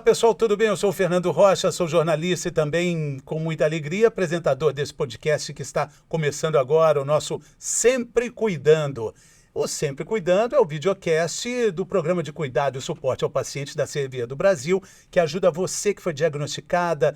Pessoal, tudo bem? Eu sou o Fernando Rocha, sou jornalista e também, com muita alegria, apresentador desse podcast que está começando agora, o nosso Sempre Cuidando. O Sempre Cuidando é o videocast do programa de cuidado e suporte ao paciente da CVE do Brasil, que ajuda você que foi diagnosticado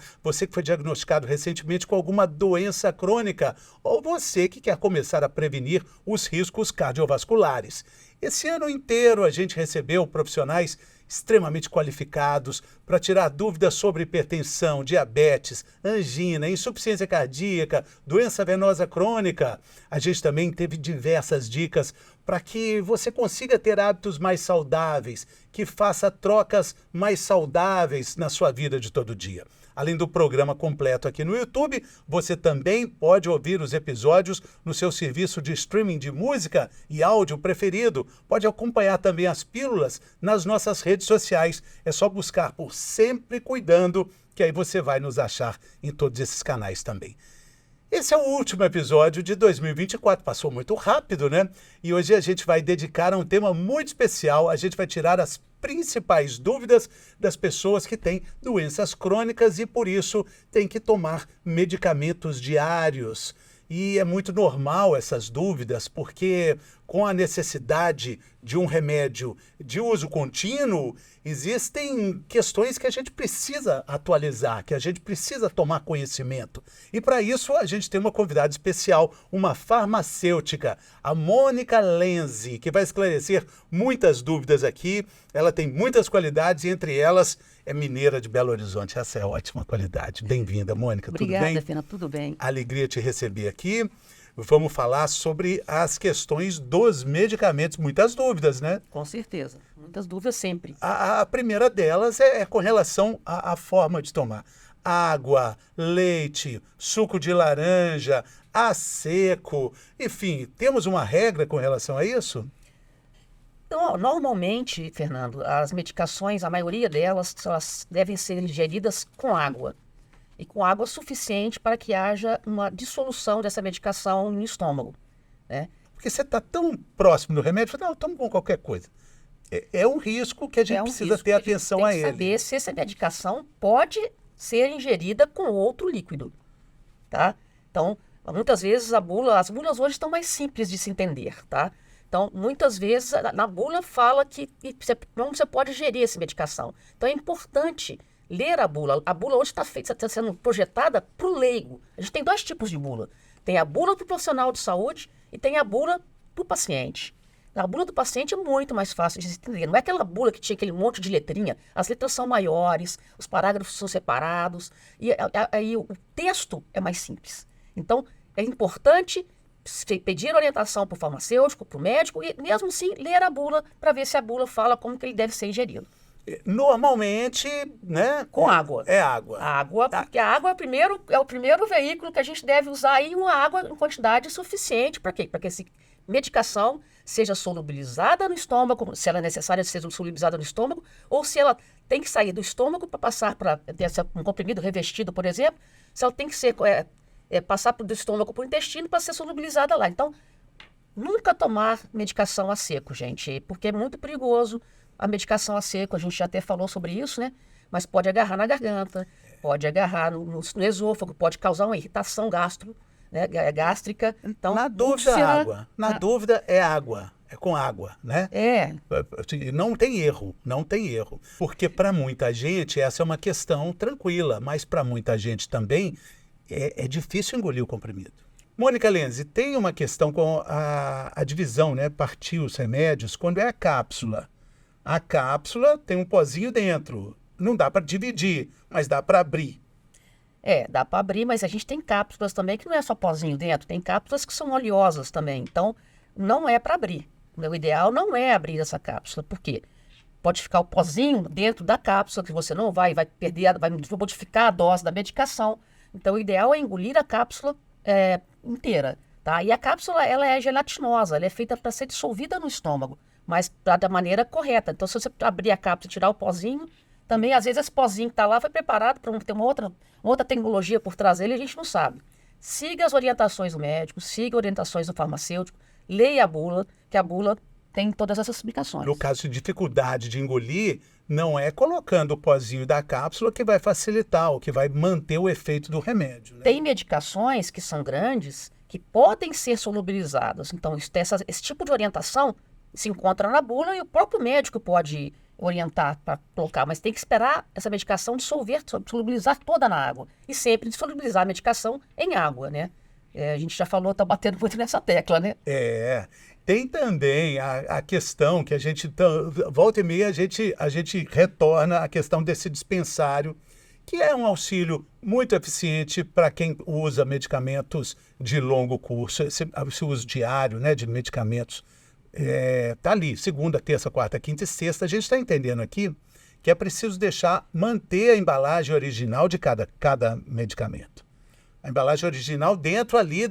recentemente com alguma doença crônica ou você que quer começar a prevenir os riscos cardiovasculares. Esse ano inteiro a gente recebeu profissionais extremamente qualificados para tirar dúvidas sobre hipertensão, diabetes, angina, insuficiência cardíaca, doença venosa crônica. A gente também teve diversas dicas para que você consiga ter hábitos mais saudáveis, que faça trocas mais saudáveis na sua vida de todo dia. Além do programa completo aqui no YouTube, você também pode ouvir os episódios no seu serviço de streaming de música e áudio preferido. Pode acompanhar também as pílulas nas nossas redes sociais. É só buscar por Sempre Cuidando, que aí você vai nos achar em todos esses canais também. Esse é o último episódio de 2024, passou muito rápido, né? E hoje a gente vai dedicar a um tema muito especial, a gente vai tirar as principais dúvidas das pessoas que têm doenças crônicas e por isso têm que tomar medicamentos diários. E é muito normal essas dúvidas, porque com a necessidade de um remédio de uso contínuo, existem questões que a gente precisa atualizar, que a gente precisa tomar conhecimento. E para isso a gente tem uma convidada especial, uma farmacêutica, a Mônica Lenzi, que vai esclarecer muitas dúvidas aqui. Ela tem muitas qualidades e entre elas é mineira de Belo Horizonte. Essa é ótima qualidade. Bem-vinda, Mônica. Obrigada, tudo bem? Fina, tudo bem. Alegria te receber aqui. Vamos falar sobre as questões dos medicamentos. Muitas dúvidas, né? Com certeza. Muitas dúvidas sempre. A primeira delas é com relação à forma de tomar. Água, leite, suco de laranja, a seco. Enfim, temos uma regra com relação a isso? Então, normalmente, Fernando, as medicações, a maioria delas, elas devem ser ingeridas com água. E com água suficiente para que haja uma dissolução dessa medicação no estômago, né? Porque você está tão próximo do remédio, você fala, não, tomo com qualquer coisa. É um risco que a gente precisa ter atenção a ele. Tem que saber se essa medicação pode ser ingerida com outro líquido, tá? Então, muitas vezes as bulas hoje estão mais simples de se entender, tá? Então, muitas vezes na bula fala que não você pode ingerir essa medicação. Então, é importante ler a bula. A bula hoje está sendo projetada para o leigo. A gente tem dois tipos de bula. Tem a bula para o profissional de saúde e tem a bula para o paciente. A bula do paciente é muito mais fácil de se entender. Não é aquela bula que tinha aquele monte de letrinha. As letras são maiores, os parágrafos são separados e aí o texto é mais simples. Então, é importante pedir orientação para o farmacêutico, para o médico e, mesmo assim, ler a bula para ver se a bula fala como que ele deve ser ingerido. Normalmente, né? Com água. É água. Água, porque a água é o primeiro veículo que a gente deve usar e uma água em quantidade suficiente. Para quê? Para que essa medicação seja solubilizada no estômago, se ela é necessária ser solubilizada no estômago, ou se ela tem que sair do estômago para passar para um comprimido revestido, por exemplo, se ela tem que ser passar do estômago para o intestino para ser solubilizada lá. Então, nunca tomar medicação a seco, gente, porque é muito perigoso. A medicação a seco, a gente já até falou sobre isso, né? Mas pode agarrar na garganta, pode agarrar no esôfago, pode causar uma irritação gástrica. Então, na dúvida, água. Na dúvida, é água. É com água, né? Não tem erro, não tem erro. Porque para muita gente essa é uma questão tranquila, mas para muita gente também é difícil engolir o comprimido. Mônica Lenzi, tem uma questão com a divisão, né? Partir os remédios, quando é a cápsula. A cápsula tem um pozinho dentro. Não dá para dividir, mas dá para abrir. Dá para abrir, mas a gente tem cápsulas também que não é só pozinho dentro. Tem cápsulas que são oleosas também. Então, não é para abrir. O ideal não é abrir essa cápsula. Por quê? Pode ficar o pozinho dentro da cápsula, que você não vai perder, vai modificar a dose da medicação. Então, o ideal é engolir a cápsula inteira, tá? E a cápsula, ela é gelatinosa, ela é feita para ser dissolvida no estômago, mas da maneira correta. Então, se você abrir a cápsula e tirar o pozinho, também, às vezes, esse pozinho que está lá foi preparado para ter uma outra tecnologia por trás dele, a gente não sabe. Siga as orientações do médico, siga as orientações do farmacêutico, leia a bula, que a bula tem todas essas explicações. No caso de dificuldade de engolir, não é colocando o pozinho da cápsula que vai facilitar, ou que vai manter o efeito do remédio. Né? Tem medicações que são grandes que podem ser solubilizadas. Então, esse tipo de orientação se encontra na bula e o próprio médico pode orientar para colocar, mas tem que esperar essa medicação dissolver, solubilizar toda na água. E sempre solubilizar a medicação em água, né? A gente já falou, está batendo muito nessa tecla, né? Tem também a questão que a gente, volta e meia, a gente retorna a questão desse dispensário, que é um auxílio muito eficiente para quem usa medicamentos de longo curso, esse uso diário, né, de medicamentos. Tá ali, segunda, terça, quarta, quinta e sexta. A gente está entendendo aqui que é preciso manter a embalagem original de cada medicamento. A embalagem original dentro ali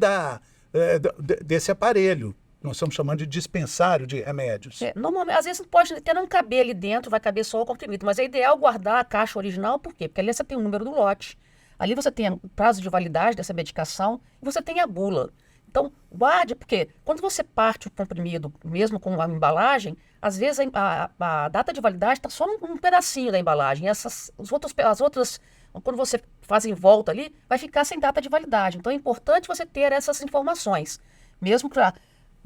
desse aparelho. Nós estamos chamando de dispensário de remédios. Normalmente, às vezes pode até não caber ali dentro, vai caber só o comprimido, mas é ideal guardar a caixa original, por quê? Porque ali você tem o número do lote, ali você tem o prazo de validade dessa medicação e você tem a bula. Então, guarde, porque quando você parte o comprimido, mesmo com a embalagem, às vezes a data de validade está só um pedacinho da embalagem. As outras, quando você faz em volta ali, vai ficar sem data de validade. Então, é importante você ter essas informações, mesmo para...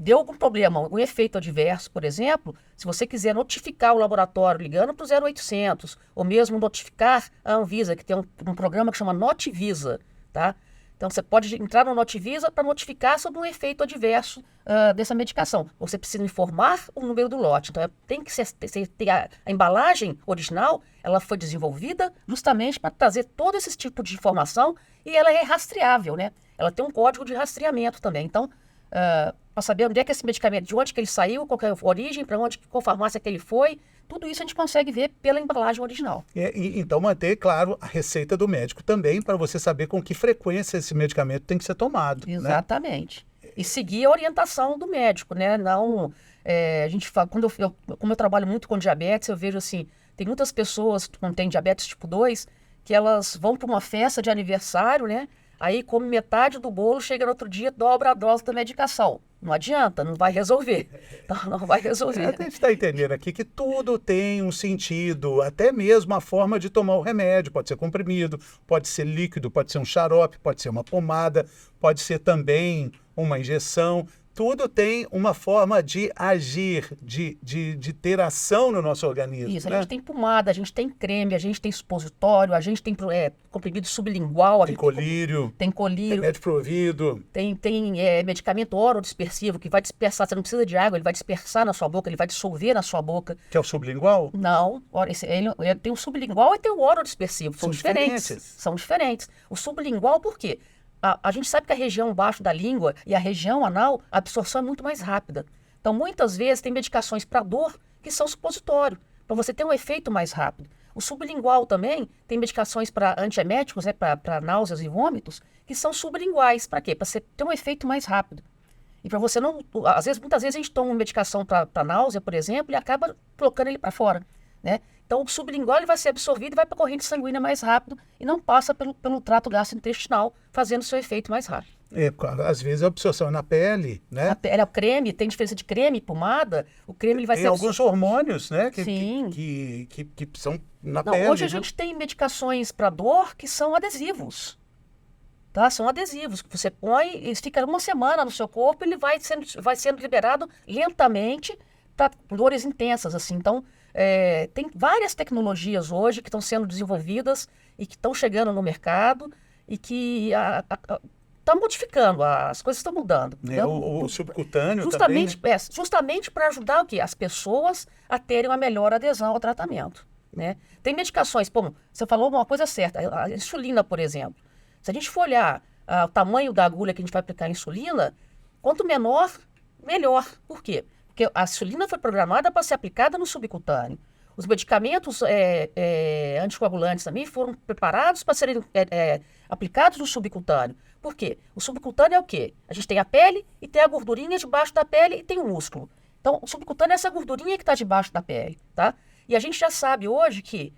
Deu algum problema, um efeito adverso, por exemplo, se você quiser notificar o laboratório ligando para o 0800, ou mesmo notificar a Anvisa, que tem um programa que chama Notivisa, tá? Então, você pode entrar no Notivisa para notificar sobre um efeito adverso dessa medicação. Você precisa informar o número do lote. Então, tem que ter a embalagem original, ela foi desenvolvida justamente para trazer todo esse tipo de informação e ela é rastreável, né? Ela tem um código de rastreamento também. Então, para saber onde é que esse medicamento, de onde que ele saiu, qual que é a origem, para onde, qual farmácia que ele foi, tudo isso a gente consegue ver pela embalagem original. Então manter, claro, a receita do médico também, para você saber com que frequência esse medicamento tem que ser tomado. Exatamente. Né? E seguir a orientação do médico, né? Não, a gente fala, como eu trabalho muito com diabetes, eu vejo assim, tem muitas pessoas que não têm diabetes tipo 2, que elas vão para uma festa de aniversário, né? Aí come metade do bolo, chega no outro dia, dobra a dose da medicação. Não adianta, não vai resolver. Não vai resolver. A gente está entendendo aqui que tudo tem um sentido, até mesmo a forma de tomar o remédio. Pode ser comprimido, pode ser líquido, pode ser um xarope, pode ser uma pomada, pode ser também uma injeção. Tudo tem uma forma de agir, de ter ação no nosso organismo. Isso, né? A gente tem pomada, a gente tem creme, a gente tem supositório, a gente tem comprimido sublingual. Tem colírio. Tem colírio. Remédio pro ouvido. Tem medicamento orodispersivo que vai dispersar, você não precisa de água, ele vai dispersar na sua boca, ele vai dissolver na sua boca. Que é o sublingual? Não, ele tem o sublingual e tem o orodispersivo, são diferentes. São diferentes. O sublingual por quê? A gente sabe que a região baixo da língua e a região anal, a absorção é muito mais rápida. Então, muitas vezes, tem medicações para dor que são supositório, para você ter um efeito mais rápido. O sublingual também tem medicações para antieméticos, né, para náuseas e vômitos, que são sublinguais. Para quê? Para você ter um efeito mais rápido. E para você não... muitas vezes a gente toma uma medicação para náusea, por exemplo, e acaba colocando ele para fora, né? Então, o sublingual ele vai ser absorvido e vai para a corrente sanguínea mais rápido e não passa pelo trato gastrointestinal, fazendo seu efeito mais rápido. Às vezes a absorção é na pele, né? A pele, o creme, tem diferença de creme e pomada. O creme ele vai ser alguns hormônios, né? Sim. Que são na pele. Hoje a gente tem medicações para dor que são adesivos. Tá? São adesivos que você põe e fica uma semana no seu corpo e ele vai sendo liberado lentamente para dores intensas, assim. Então, tem várias tecnologias hoje que estão sendo desenvolvidas e que estão chegando no mercado e que está modificando, as coisas estão mudando. O subcutâneo justamente, também, né? Justamente para ajudar o quê? As pessoas a terem uma melhor adesão ao tratamento. Né? Tem medicações, você falou uma coisa certa, a insulina, por exemplo. Se a gente for olhar o tamanho da agulha que a gente vai aplicar a insulina, quanto menor, melhor. Por quê? Porque a insulina foi programada para ser aplicada no subcutâneo. Os medicamentos anticoagulantes também foram preparados para serem aplicados no subcutâneo. Por quê? O subcutâneo é o quê? A gente tem a pele e tem a gordurinha debaixo da pele e tem o músculo. Então, o subcutâneo é essa gordurinha que está debaixo da pele, tá? E a gente já sabe hoje que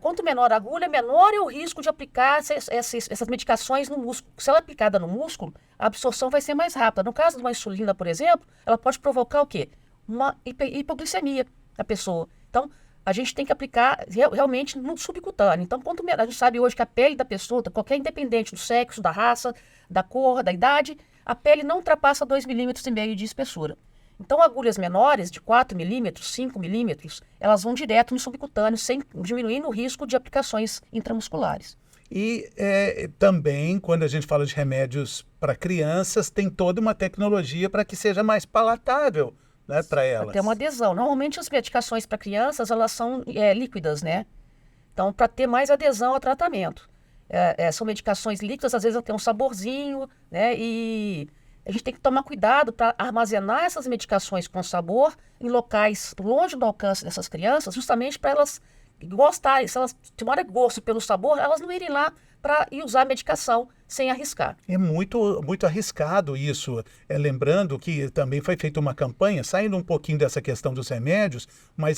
quanto menor a agulha, menor é o risco de aplicar essas medicações no músculo. Se ela é aplicada no músculo, a absorção vai ser mais rápida. No caso de uma insulina, por exemplo, ela pode provocar o quê? Uma hipoglicemia na pessoa. Então, a gente tem que aplicar realmente no subcutâneo. Então, a gente sabe hoje que a pele da pessoa, qualquer independente do sexo, da raça, da cor, da idade, a pele não ultrapassa 2,5 mm de espessura. Então, agulhas menores, de 4 milímetros, 5 milímetros, elas vão direto no subcutâneo, sem diminuir o risco de aplicações intramusculares. E também, quando a gente fala de remédios para crianças, tem toda uma tecnologia para que seja mais palatável, né, para elas. Ter uma adesão. Normalmente as medicações para crianças, elas são líquidas, né? Então, para ter mais adesão ao tratamento. São medicações líquidas, às vezes ela tem um saborzinho, né? E a gente tem que tomar cuidado para armazenar essas medicações com sabor em locais longe do alcance dessas crianças, justamente para elas gostarem. Se elas tiverem gosto pelo sabor, elas não irem lá para usar a medicação sem arriscar. É muito, muito arriscado isso. Lembrando que também foi feita uma campanha, saindo um pouquinho dessa questão dos remédios, mas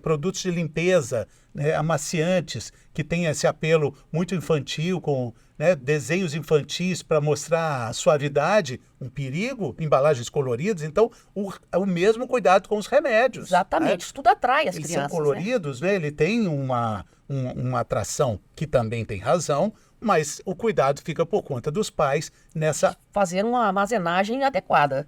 produtos de limpeza, né, amaciantes, que tem esse apelo muito infantil, com, né, desenhos infantis para mostrar a suavidade, um perigo, embalagens coloridas. Então, o mesmo cuidado com os remédios. Exatamente, né? Isso tudo atrai as Eles crianças. são coloridos, né? Ele tem uma atração que também tem razão, mas o cuidado fica por conta dos pais nessa fazer uma armazenagem adequada.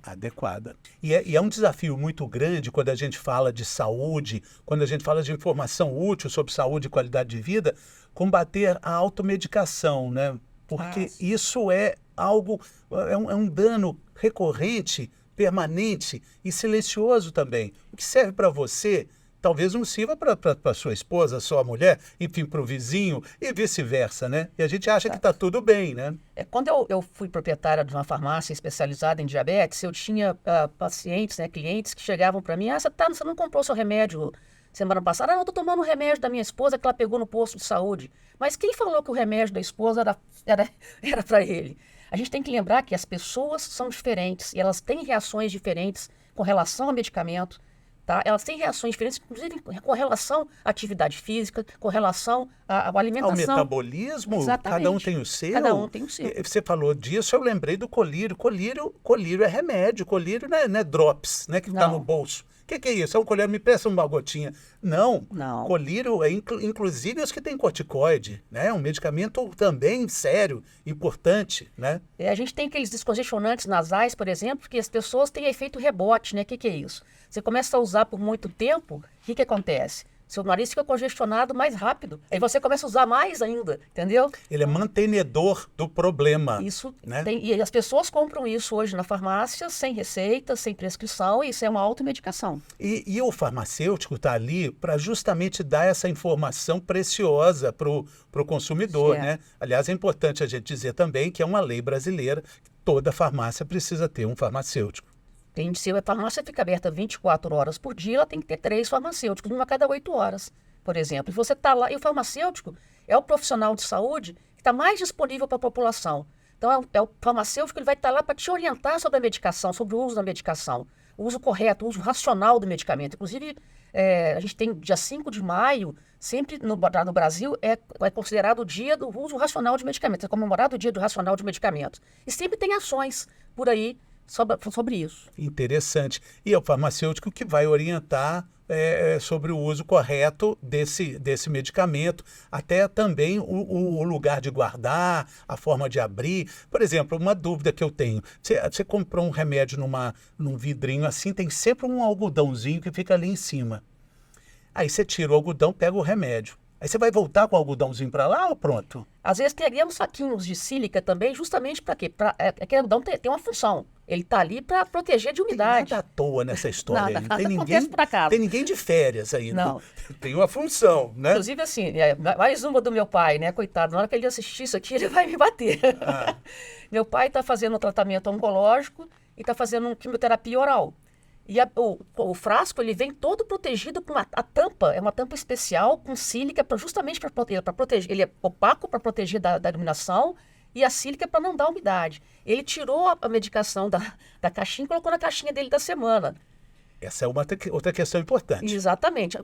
E é um desafio muito grande quando a gente fala de saúde, quando a gente fala de informação útil sobre saúde e qualidade de vida, combater a automedicação, né? Porque isso é algo, é um dano recorrente, permanente e silencioso também. O que serve para você talvez não sirva para sua esposa, sua mulher, enfim, para o vizinho e vice-versa, né? E a gente acha que está tudo bem, né? Quando eu fui proprietária de uma farmácia especializada em diabetes, eu tinha pacientes, né, clientes que chegavam para mim, você não comprou seu remédio semana passada? Não, eu estou tomando o remédio da minha esposa que ela pegou no posto de saúde. Mas quem falou que o remédio da esposa era para ele? A gente tem que lembrar que as pessoas são diferentes e elas têm reações diferentes com relação ao medicamento. Tá? Elas têm reações diferentes, inclusive com relação à atividade física, com relação à alimentação. Ao metabolismo, Exatamente. Cada um tem o seu. Cada um tem o seu. Você falou disso, eu lembrei do colírio. Colírio é remédio, colírio não é drops, né, que está no bolso. O que é isso? É um colírio, me presta uma gotinha. Não. Colírio é inclusive os que têm corticoide, né? É um medicamento também sério, importante, né? A gente tem aqueles descongestionantes nasais, por exemplo, que as pessoas têm efeito rebote, né? O que é isso? Você começa a usar por muito tempo, o que acontece? Seu nariz fica congestionado mais rápido. Aí você começa a usar mais ainda, entendeu? Ele é mantenedor do problema. Isso, né? E as pessoas compram isso hoje na farmácia, sem receita, sem prescrição, e isso é uma automedicação. E o farmacêutico está ali para justamente dar essa informação preciosa para o consumidor, né? Aliás, é importante a gente dizer também que é uma lei brasileira, toda farmácia precisa ter um farmacêutico. Se a farmácia fica aberta 24 horas por dia, ela tem que ter 3 farmacêuticos, uma a cada 8 horas, por exemplo. E você está lá, e o farmacêutico é o profissional de saúde que está mais disponível para a população. Então, é o farmacêutico que ele vai estar lá para te orientar sobre a medicação, sobre o uso da medicação, o uso correto, o uso racional do medicamento. Inclusive, a gente tem dia 5 de maio, sempre no Brasil, é considerado o dia do uso racional de medicamentos, é comemorado o dia do racional de medicamentos. E sempre tem ações por aí sobre isso. Interessante. E é o farmacêutico que vai orientar sobre o uso correto desse medicamento, até também o lugar de guardar, a forma de abrir. Por exemplo, uma dúvida que eu tenho, você comprou um remédio num vidrinho assim, tem sempre um algodãozinho que fica ali em cima. Aí você tira o algodão, pega o remédio. Aí você vai voltar com o algodãozinho para lá ou pronto? Às vezes teríamos saquinhos de sílica também, justamente para quê? Aquele algodão tem uma função. Ele está ali para proteger de umidade. Nada à toa nessa história. Nada tem acontece por acaso. Tem ninguém de férias aí. Não. Tem uma função, né? Inclusive, assim, mais uma do meu pai, né? Coitado, na hora que ele assistir isso aqui, ele vai me bater. Meu pai está fazendo um tratamento oncológico e está fazendo uma quimioterapia oral. E o frasco, ele vem todo protegido com a tampa, é uma tampa especial com sílica justamente para proteger. Ele é opaco para proteger da iluminação e a sílica para não dar umidade. Ele tirou a medicação da caixinha e colocou na caixinha dele da semana. Essa é uma outra questão importante. Exatamente.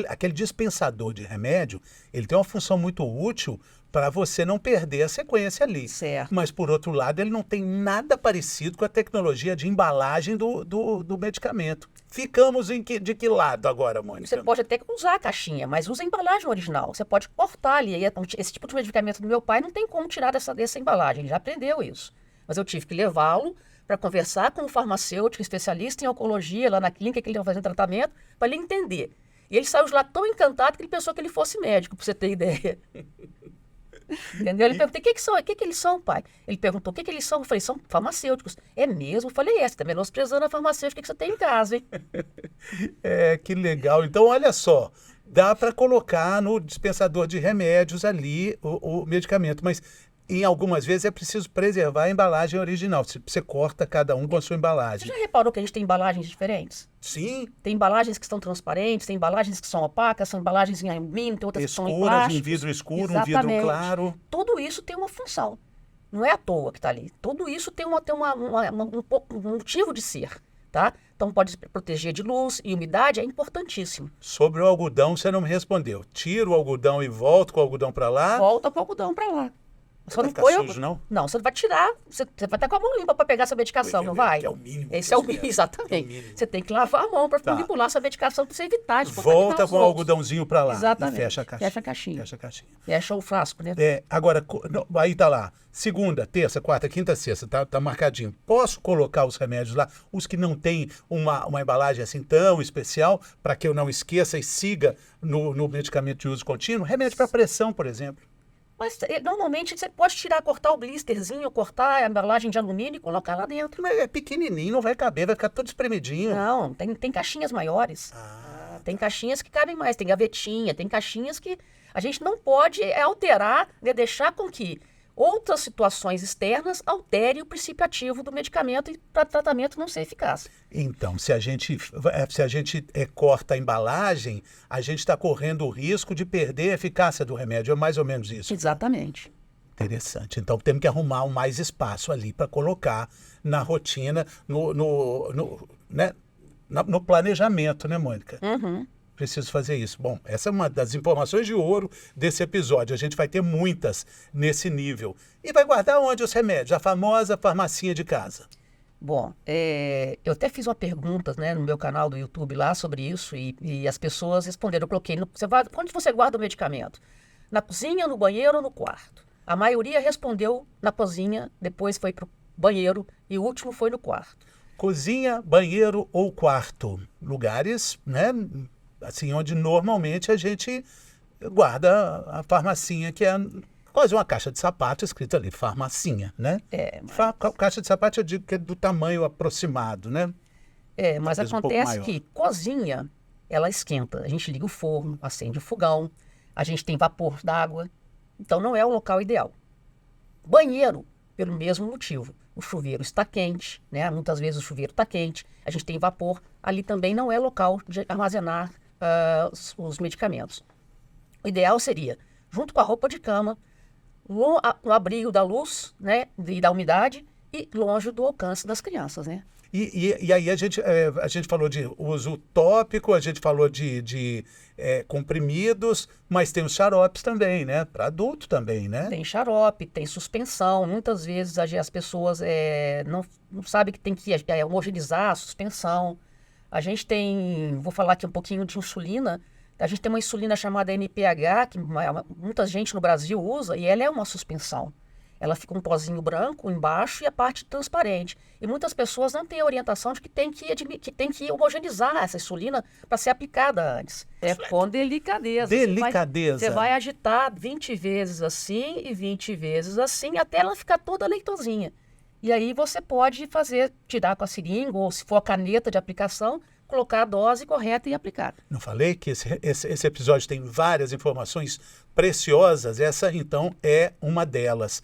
Aquele dispensador de remédio, ele tem uma função muito útil para você não perder a sequência ali. Certo. Mas, por outro lado, ele não tem nada parecido com a tecnologia de embalagem do medicamento. Ficamos de que lado agora, Mônica? Você pode até usar a caixinha, mas usa a embalagem original. Você pode cortar ali. Esse tipo de medicamento do meu pai não tem como tirar dessa embalagem. Ele já aprendeu isso. Mas eu tive que levá-lo para conversar com um farmacêutico especialista em oncologia, lá na clínica que ele estava fazendo tratamento, para ele entender. E ele saiu de lá tão encantado que ele pensou que ele fosse médico, para você ter ideia. Entendeu? Ele perguntou, o que eles são, pai? Ele perguntou, o que eles são? Eu falei, são farmacêuticos. É mesmo? Eu falei, você está menosprezando a farmacêutica que você tem em casa, hein? Que legal. Então, olha só, dá para colocar no dispensador de remédios ali o medicamento, mas em algumas vezes é preciso preservar a embalagem original. Você corta cada um com a sua embalagem. Você já reparou que a gente tem embalagens diferentes? Sim. Tem embalagens que são transparentes, tem embalagens que são opacas, são embalagens em alumínio, tem outras que são em Escuras, plástico. um vidro escuro, Exatamente. um vidro claro. Tudo isso tem uma função. Não é à toa que está ali. Tudo isso tem um motivo de ser, tá? Então pode proteger de luz e umidade, é importantíssimo. Sobre o algodão, você não me respondeu. Tiro o algodão e volto com o algodão para lá? Volta com o algodão para lá. Só não vai ficar sujo, não? Não, você vai tirar, você vai estar com a mão limpa para pegar essa medicação, não vai? Que é o mínimo. Esse é o mínimo, exatamente. Você tem que lavar a mão para manipular essa medicação para você evitar de volta com o algodãozinho para lá. Exatamente. E fecha a caixinha. Fecha a caixinha. Fecha a caixinha. Fecha o frasco, né? Agora, aí tá lá. Segunda, terça, quarta, quinta, sexta, tá marcadinho. Posso colocar os remédios lá, os que não tem uma embalagem assim tão especial, para que eu não esqueça e siga no medicamento de uso contínuo? Remédio para pressão, por exemplo. Mas normalmente você pode cortar o blisterzinho, cortar a embalagem de alumínio e colocar lá dentro. Mas é pequenininho, não vai caber, vai ficar todo espremidinho. Não, tem caixinhas maiores. Tem caixinhas que cabem mais, tem gavetinha, tem caixinhas que a gente não pode alterar, né, deixar com que outras situações externas alterem o princípio ativo do medicamento e para tratamento não ser eficaz. Então, se a gente corta a embalagem, a gente está correndo o risco de perder a eficácia do remédio. É mais ou menos isso. Exatamente. Interessante. Então, temos que arrumar mais espaço ali para colocar na rotina, no planejamento, né, Mônica? Uhum. Preciso fazer isso. Bom, essa é uma das informações de ouro desse episódio. A gente vai ter muitas nesse nível. E vai guardar onde os remédios? A famosa farmacinha de casa. Bom, eu até fiz uma pergunta, né, no meu canal do YouTube lá sobre isso e as pessoas responderam. Eu coloquei, onde você guarda o medicamento? Na cozinha, no banheiro ou no quarto? A maioria respondeu na cozinha, depois foi para o banheiro e o último foi no quarto. Cozinha, banheiro ou quarto? Lugares, né? Assim, onde normalmente a gente guarda a farmacinha, que é quase uma caixa de sapato escrita ali, farmacinha, né? Caixa de sapato eu digo que é do tamanho aproximado, né? Mas acontece que cozinha, ela esquenta. A gente liga o forno, acende o fogão, a gente tem vapor d'água, então não é o local ideal. Banheiro, pelo mesmo motivo. O chuveiro está quente, né? Muitas vezes o chuveiro está quente, a gente tem vapor, ali também não é local de armazenar os medicamentos. O ideal seria, junto com a roupa de cama, no abrigo da luz, né, e da umidade e longe do alcance das crianças, né? E aí a gente falou de uso tópico, a gente falou de comprimidos, mas tem os xaropes também, né? Para adulto também, né? Tem xarope, tem suspensão. Muitas vezes as pessoas não sabem que tem que homogeneizar a suspensão. A gente tem, vou falar aqui um pouquinho de insulina. A gente tem uma insulina chamada NPH, que muita gente no Brasil usa, e ela é uma suspensão. Ela fica um pozinho branco embaixo e a parte transparente. E muitas pessoas não têm a orientação de que tem que homogeneizar essa insulina para ser aplicada antes. É com delicadeza. Delicadeza. Você vai agitar 20 vezes assim e 20 vezes assim, até ela ficar toda leitosinha. E aí você pode tirar com a seringa, ou se for a caneta de aplicação, colocar a dose correta e aplicar. Não falei que esse episódio tem várias informações preciosas? Essa, então, é uma delas.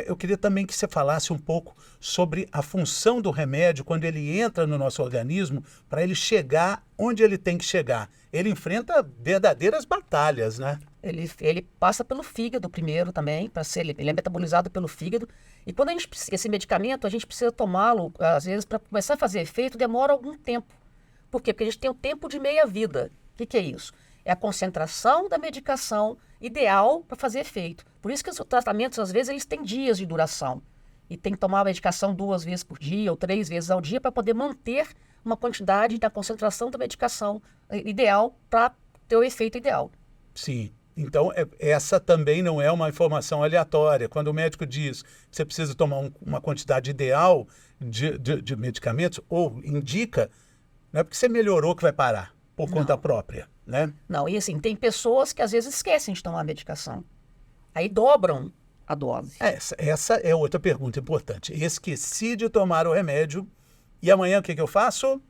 Eu queria também que você falasse um pouco sobre a função do remédio quando ele entra no nosso organismo para ele chegar onde ele tem que chegar. Ele enfrenta verdadeiras batalhas, né? Ele passa pelo fígado primeiro também, ele é metabolizado pelo fígado. E quando esse medicamento, a gente precisa tomá-lo, às vezes, para começar a fazer efeito, demora algum tempo. Por quê? Porque a gente tem o tempo de meia-vida. O que é isso? É a concentração da medicação ideal para fazer efeito. Por isso que os tratamentos, às vezes, eles têm dias de duração. E tem que tomar a medicação 2 vezes por dia ou 3 vezes ao dia para poder manter uma quantidade da concentração da medicação ideal para ter o efeito ideal. Sim. Então, essa também não é uma informação aleatória. Quando o médico diz que você precisa tomar uma quantidade ideal de medicamentos, ou indica, não é porque você melhorou que vai parar por conta própria, né? Não, e assim, tem pessoas que às vezes esquecem de tomar a medicação. Aí dobram a dose. Essa é outra pergunta importante. Esqueci de tomar o remédio e amanhã o que eu faço?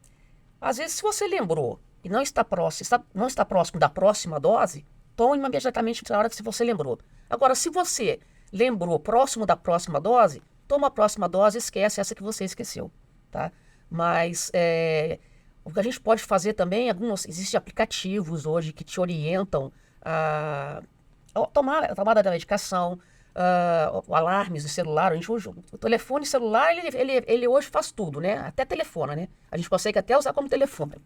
Às vezes, se você lembrou e não está próximo da próxima dose, tome imediatamente na hora que você lembrou. Agora, se você lembrou próximo da próxima dose, toma a próxima dose e esquece essa que você esqueceu, tá? Mas o que a gente pode fazer também, existem aplicativos hoje que te orientam a tomada da medicação, alarmes do celular. O telefone celular, ele hoje faz tudo, né? Até telefona, né? A gente consegue até usar como telefone.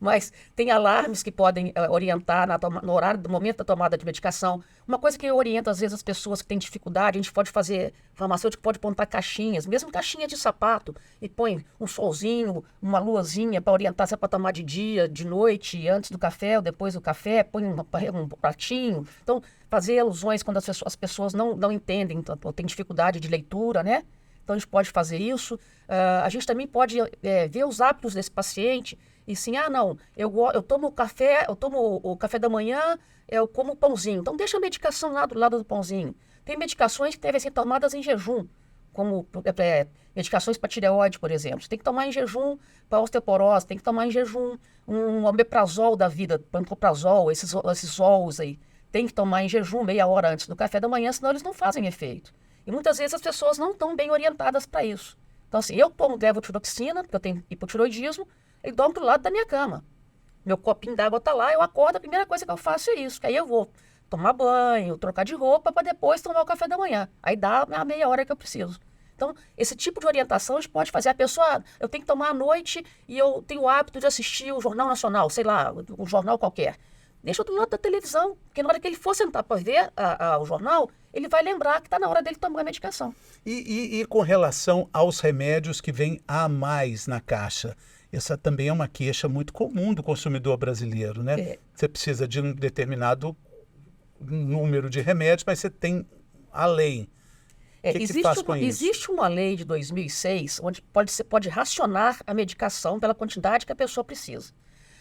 Mas tem alarmes que podem orientar no horário do momento da tomada de medicação. Uma coisa que orienta, às vezes, as pessoas que têm dificuldade, a gente pode fazer, farmacêutico pode apontar caixinhas, mesmo caixinha de sapato, e põe um solzinho, uma luazinha para orientar se é para tomar de dia, de noite, antes do café ou depois do café, põe um pratinho. Então, fazer alusões quando as pessoas não entendem, ou têm dificuldade de leitura, né? Então, a gente pode fazer isso. A gente também pode ver os hábitos desse paciente e assim, não, eu tomo o café da manhã, eu como pãozinho. Então, deixa a medicação lá do lado do pãozinho. Tem medicações que devem ser tomadas em jejum, como medicações para tireoide, por exemplo. Você tem que tomar em jejum para osteoporose, tem que tomar em jejum um omeprazol da vida, pantoprazol, esses zols aí. Tem que tomar em jejum meia hora antes do café da manhã, senão eles não fazem efeito. E muitas vezes as pessoas não estão bem orientadas para isso. Então, assim, eu tomo levotiroxina, porque eu tenho hipotiroidismo, e dormo do lado da minha cama. Meu copinho d'água está lá, eu acordo, a primeira coisa que eu faço é isso. Que aí eu vou tomar banho, trocar de roupa, para depois tomar o café da manhã. Aí dá a meia hora que eu preciso. Então, esse tipo de orientação a gente pode fazer. A pessoa, eu tenho que tomar à noite e eu tenho o hábito de assistir o Jornal Nacional, sei lá, um jornal qualquer. Deixa do lado da televisão, porque na hora que ele for sentar para ver o jornal, ele vai lembrar que está na hora dele tomar a medicação. E com relação aos remédios que vêm a mais na caixa? Essa também é uma queixa muito comum do consumidor brasileiro, né? Você precisa de um determinado número de remédios, mas você tem além. O que se faz com isso? Existe uma lei de 2006 onde pode racionar a medicação pela quantidade que a pessoa precisa.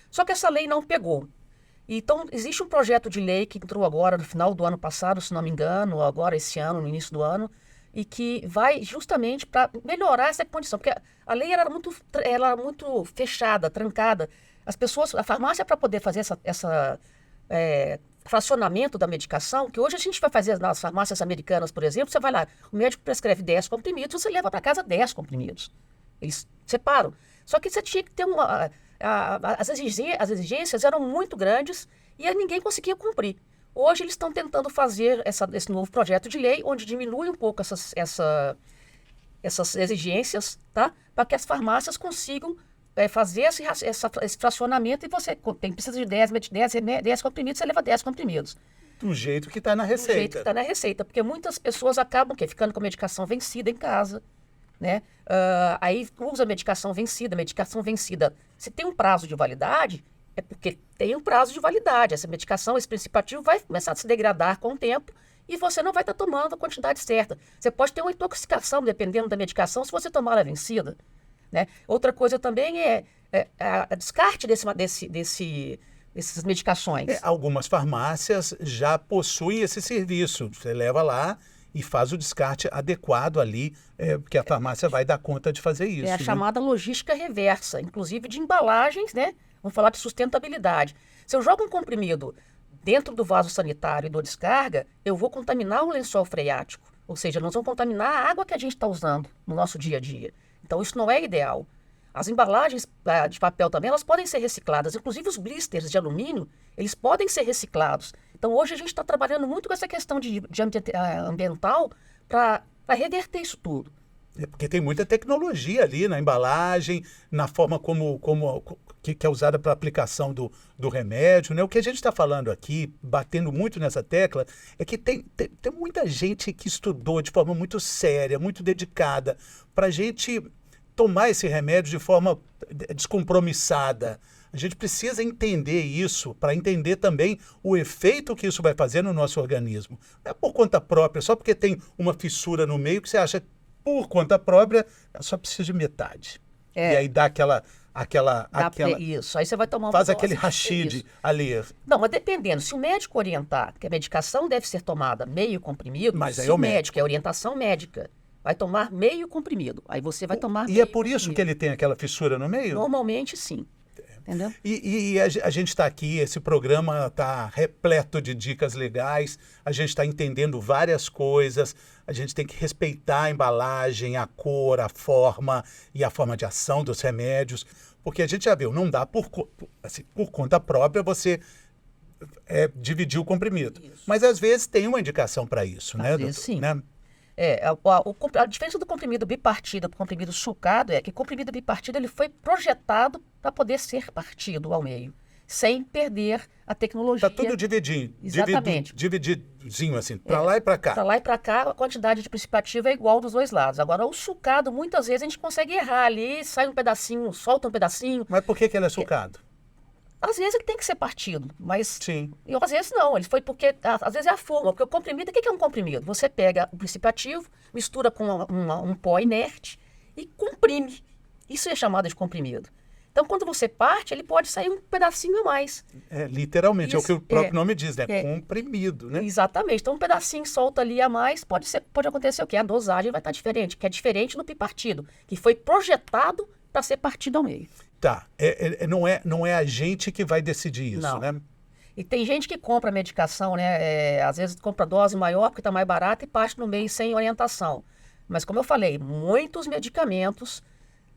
Só que essa lei não pegou. Então, existe um projeto de lei que entrou agora no final do ano passado, se não me engano, agora esse ano, no início do ano, e que vai justamente para melhorar essa condição, porque a lei era muito fechada, trancada. A farmácia, para poder fazer essa fracionamento da medicação, que hoje a gente vai fazer nas farmácias americanas, por exemplo, você vai lá, o médico prescreve 10 comprimidos, você leva para casa 10 comprimidos. Eles separam. Só que você tinha que ter as exigências eram muito grandes e ninguém conseguia cumprir. Hoje eles estão tentando fazer esse novo projeto de lei, onde diminui um pouco essas exigências, tá? Para que as farmácias consigam fazer esse fracionamento e você precisa de 10 comprimidos, você leva 10 comprimidos. Do jeito que está na receita. Do jeito que está na receita, porque muitas pessoas acabam ficando com a medicação vencida em casa, né? Aí usa medicação vencida. Se tem um prazo de validade, é porque tem um prazo de validade. Essa medicação, esse princípio ativo vai começar a se degradar com o tempo e você não vai estar tomando a quantidade certa. Você pode ter uma intoxicação, dependendo da medicação, se você tomar ela vencida, né? Outra coisa também é a descarte dessas medicações. Algumas farmácias já possuem esse serviço. Você leva lá e faz o descarte adequado ali, porque a farmácia vai dar conta de fazer isso. É a chamada logística reversa, inclusive de embalagens, né? Vamos falar de sustentabilidade. Se eu jogo um comprimido dentro do vaso sanitário e dou descarga, eu vou contaminar o lençol freático. Ou seja, nós vamos contaminar a água que a gente está usando no nosso dia a dia. Então, isso não é ideal. As embalagens de papel também, elas podem ser recicladas. Inclusive, os blisters de alumínio, eles podem ser reciclados. Então, hoje a gente está trabalhando muito com essa questão de ambiental para reverter isso tudo. É porque tem muita tecnologia ali na embalagem, na forma que é usada para a aplicação do remédio, né? O que a gente está falando aqui, batendo muito nessa tecla, é que tem muita gente que estudou de forma muito séria, muito dedicada, para a gente tomar esse remédio de forma descompromissada. A gente precisa entender isso para entender também o efeito que isso vai fazer no nosso organismo. Não é por conta própria, só porque tem uma fissura no meio que você acha por conta própria, só precisa de metade. E aí dá aquela Isso, aí você vai tomar uma faz dose aquele de- rachide isso. ali. Não, mas dependendo, se o médico orientar que a medicação deve ser tomada meio comprimido, Mas aí se é o o médico, médico. é orientação médica, vai tomar meio comprimido. Aí você vai tomar E meio é por isso que comprimido. ele tem aquela fissura no meio? Normalmente, sim. Entendeu? E a gente está aqui, esse programa está repleto de dicas legais, a gente está entendendo várias coisas, a gente tem que respeitar a embalagem, a cor, a forma e a forma de ação dos remédios, porque a gente já viu, não dá por conta própria você dividir o comprimido. Isso. Mas às vezes tem uma indicação para isso, né, Às vezes, doutor? sim. Né? A diferença do comprimido bipartido para o comprimido sulcado é que o comprimido bipartido ele foi projetado para poder ser partido ao meio, sem perder a tecnologia. Está tudo divididinho, Exatamente. divididinho assim, para lá e para cá. Para lá e para cá, a quantidade de principativo é igual dos dois lados. Agora, o sulcado, muitas vezes a gente consegue errar ali, sai um pedacinho, solta um pedacinho. Mas por que ele é sulcado? Às vezes ele tem que ser partido, mas Sim. e às vezes não. Ele foi porque, às vezes é a forma. Porque o comprimido, o que é um comprimido? Você pega o princípio ativo, mistura com um pó inerte e comprime. Isso é chamado de comprimido. Então, quando você parte, ele pode sair um pedacinho a mais. Literalmente, é o que o Isso, próprio nome diz, né? é. Comprimido, né? Exatamente. Então, um pedacinho solta ali a mais, pode acontecer o quê? A dosagem vai estar diferente, que é diferente do bipartido, que foi projetado para ser partido ao meio. Tá. Não é a gente que vai decidir isso, Não. né? E tem gente que compra medicação, né? Às vezes compra dose maior porque está mais barata e parte no meio sem orientação. Mas como eu falei, muitos medicamentos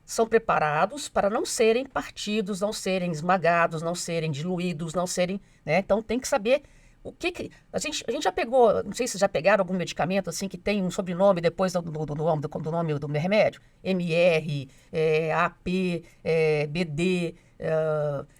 são preparados para não serem partidos, não serem esmagados, não serem diluídos, não serem, né? Então tem que saber o que a gente já pegou, não sei se já pegaram algum medicamento assim que tem um sobrenome depois do nome do remédio, MR, AP, BD,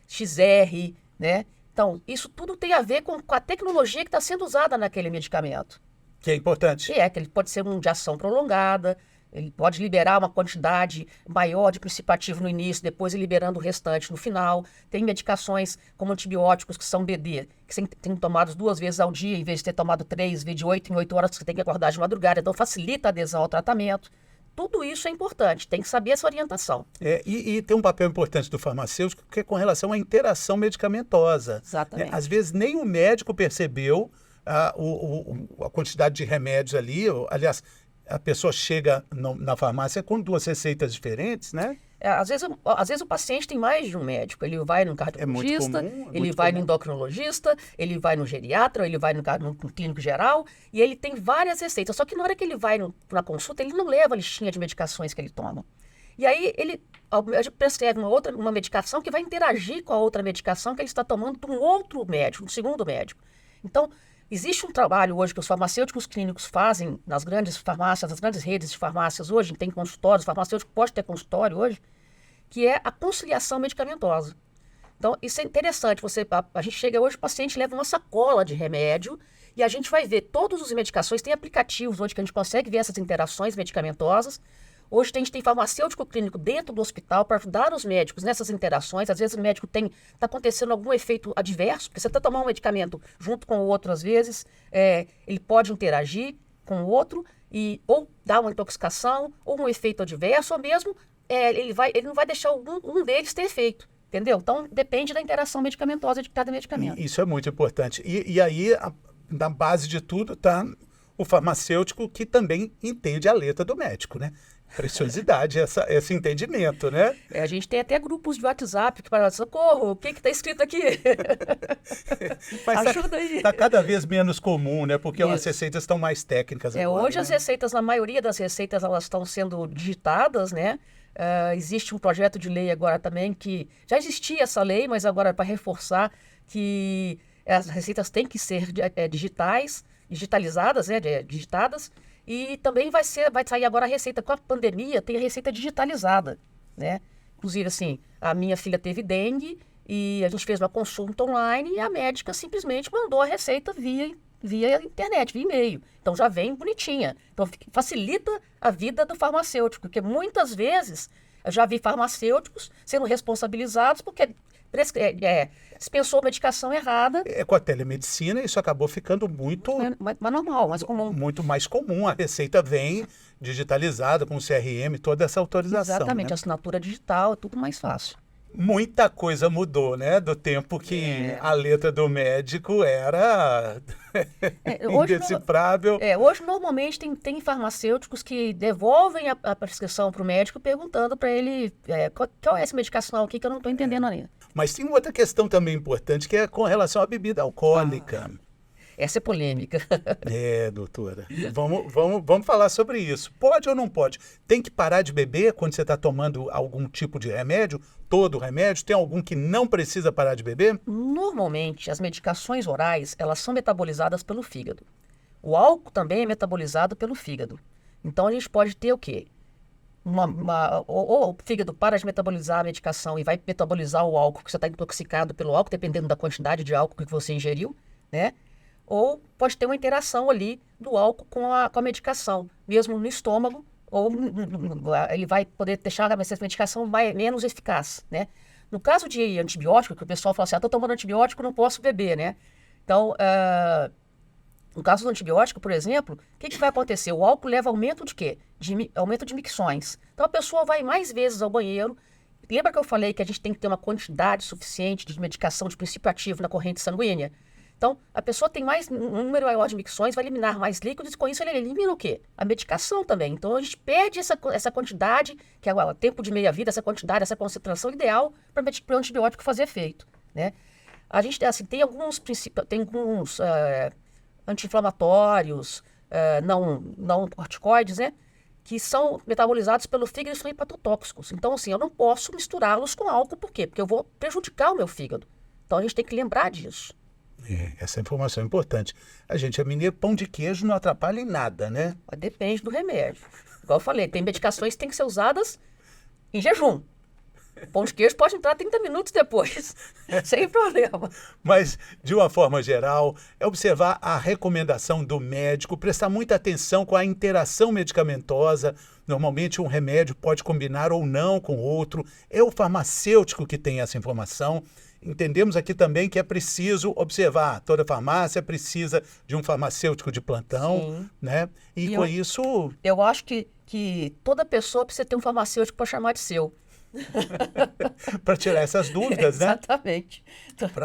XR, né? Então, isso tudo tem a ver com a tecnologia que está sendo usada naquele medicamento. Que é importante. Que ele pode ser um de ação prolongada, ele pode liberar uma quantidade maior de principativo no início, depois ir liberando o restante no final. Tem medicações como antibióticos que são BD, que tem tomados 2 vezes ao dia, em vez de ter tomado 3, em vez de 8 em 8 horas, que você tem que acordar de madrugada. Então, facilita a adesão ao tratamento. Tudo isso é importante, tem que saber essa orientação. E tem um papel importante do farmacêutico que é com relação à interação medicamentosa. Exatamente. Às vezes nem o médico percebeu a quantidade de remédios ali. Aliás, a pessoa chega na farmácia com 2 receitas diferentes, né? Às vezes o paciente tem mais de um médico. Ele vai no cardiologista, ele vai no endocrinologista, ele vai no geriatra, ele vai no clínico geral e ele tem várias receitas. Só que na hora que ele vai na consulta, ele não leva a listinha de medicações que ele toma. E aí ele prescreve uma medicação que vai interagir com a outra medicação que ele está tomando de um outro médico, um segundo médico. Então, existe um trabalho hoje que os farmacêuticos clínicos fazem nas grandes farmácias, nas grandes redes de farmácias hoje, tem consultórios, o farmacêutico pode ter consultório hoje, que é a conciliação medicamentosa. Então, isso é interessante. A gente chega hoje, o paciente leva uma sacola de remédio e a gente vai ver todas as medicações, tem aplicativos hoje que a gente consegue ver essas interações medicamentosas. Hoje a gente tem farmacêutico clínico dentro do hospital para ajudar os médicos nessas interações. Às vezes o médico está acontecendo algum efeito adverso, porque você está tomando um medicamento junto com o outro, às vezes, ele pode interagir com o outro ou dar uma intoxicação, ou um efeito adverso, ou mesmo ele não vai deixar um deles ter efeito. Entendeu? Então, depende da interação medicamentosa de cada medicamento. Isso é muito importante. E aí, na base de tudo, está o farmacêutico que também entende a letra do médico, né? Preciosidade, esse entendimento, né? A gente tem até grupos de WhatsApp que falam, socorro, o que está escrito aqui? Mas ajuda aí. Está cada vez menos comum, né? Porque Isso. as receitas estão mais técnicas agora, Hoje né? as receitas, na maioria das receitas, elas estão sendo digitadas, né? Existe um projeto de lei agora também que... Já existia essa lei, mas agora para reforçar que as receitas têm que ser digitalizadas, né? Digitadas. E também vai sair agora a receita. Com a pandemia, tem a receita digitalizada, né? Inclusive, assim, a minha filha teve dengue e a gente fez uma consulta online e a médica simplesmente mandou a receita via internet, via e-mail. Então, já vem bonitinha. Então, facilita a vida do farmacêutico, porque muitas vezes eu já vi farmacêuticos sendo responsabilizados porque dispensou medicação errada. Com a telemedicina, isso acabou ficando muito... Mas normal, mais comum. Muito mais comum. A receita vem digitalizada, com o CRM, toda essa autorização. Exatamente, né? assinatura digital, é tudo mais fácil. Muita coisa mudou, né? Do tempo que a letra do médico era indecifrável. Hoje, normalmente, tem farmacêuticos que devolvem a prescrição para o médico perguntando para ele qual é essa medicação aqui que eu não estou entendendo ainda. Mas tem outra questão também importante, que é com relação à bebida alcoólica. Essa é polêmica. Doutora. Vamos falar sobre isso. Pode ou não pode? Tem que parar de beber quando você está tomando algum tipo de remédio? Todo remédio? Tem algum que não precisa parar de beber? Normalmente, as medicações orais, elas são metabolizadas pelo fígado. O álcool também é metabolizado pelo fígado. Então, a gente pode ter o quê? Ou o fígado para de metabolizar a medicação e vai metabolizar o álcool, que você está intoxicado pelo álcool, dependendo da quantidade de álcool que você ingeriu, né? Ou pode ter uma interação ali do álcool com a medicação, mesmo no estômago, ou ele vai poder deixar essa medicação menos eficaz, né? No caso de antibiótico, que o pessoal fala assim, estou tomando antibiótico, não posso beber, né? Então, no caso do antibiótico, por exemplo, o que vai acontecer? O álcool leva aumento de quê? Aumento de micções. Então, a pessoa vai mais vezes ao banheiro. Lembra que eu falei que a gente tem que ter uma quantidade suficiente de medicação de princípio ativo na corrente sanguínea? Então, a pessoa tem um número maior de micções, vai eliminar mais líquidos, e com isso ele elimina o quê? A medicação também. Então, a gente perde essa quantidade, que é o tempo de meia-vida, essa quantidade, essa concentração ideal para o antibiótico fazer efeito, né? A gente, assim, tem alguns anti-inflamatórios, não corticoides, né? Que são metabolizados pelo fígado e são hepatotóxicos. Então, assim, eu não posso misturá-los com álcool. Por quê? Porque eu vou prejudicar o meu fígado. Então, a gente tem que lembrar disso. Essa informação é importante. A gente é mineiro, pão de queijo não atrapalha em nada, né? Depende do remédio. Igual eu falei, tem medicações que têm que ser usadas em jejum. Pão de queijo pode entrar 30 minutos depois, sem problema. Mas, de uma forma geral, é observar a recomendação do médico, prestar muita atenção com a interação medicamentosa. Normalmente, um remédio pode combinar ou não com outro. É o farmacêutico que tem essa informação. Entendemos aqui também que é preciso observar. Toda farmácia precisa de um farmacêutico de plantão, Sim. né? E com isso... Eu acho que toda pessoa precisa ter um farmacêutico para chamar de seu. Para tirar essas dúvidas, né? Exatamente.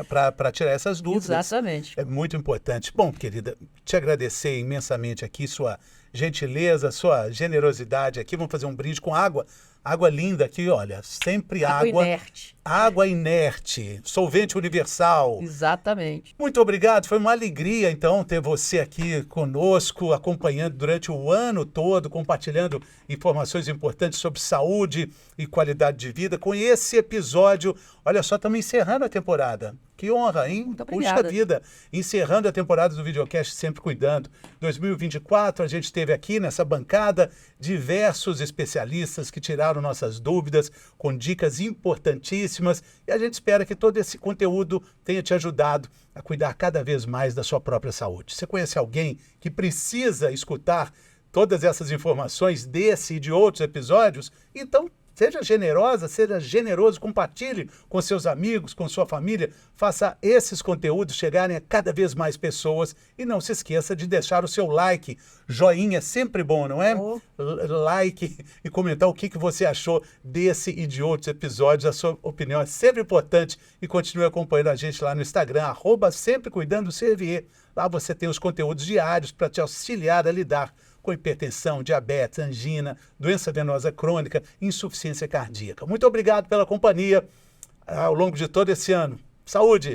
Para tirar essas dúvidas. Exatamente. É muito importante. Bom, querida, te agradecer imensamente aqui sua gentileza, sua generosidade aqui. Vamos fazer um brinde com água. Água linda aqui, olha, sempre água. Inerte. Água inerte, solvente universal. Exatamente. Muito obrigado, foi uma alegria, então, ter você aqui conosco, acompanhando durante o ano todo, compartilhando informações importantes sobre saúde e qualidade de vida. Com esse episódio, olha só, estamos encerrando a temporada. Que honra, hein? Muito obrigada. Puxa vida. Encerrando a temporada do Videocast Sempre Cuidando. 2024, a gente teve aqui nessa bancada diversos especialistas que tiraram nossas dúvidas com dicas importantíssimas e a gente espera que todo esse conteúdo tenha te ajudado a cuidar cada vez mais da sua própria saúde. Você conhece alguém que precisa escutar todas essas informações desse e de outros episódios? Então, seja generosa, seja generoso, compartilhe com seus amigos, com sua família, faça esses conteúdos chegarem a cada vez mais pessoas e não se esqueça de deixar o seu like. Joinha é sempre bom, não é? Like e comentar o que você achou desse e de outros episódios. A sua opinião é sempre importante e continue acompanhando a gente lá no Instagram, @semprecuidandocrve. Lá você tem os conteúdos diários para te auxiliar a lidar com hipertensão, diabetes, angina, doença venosa crônica, insuficiência cardíaca. Muito obrigado pela companhia ao longo de todo esse ano. Saúde!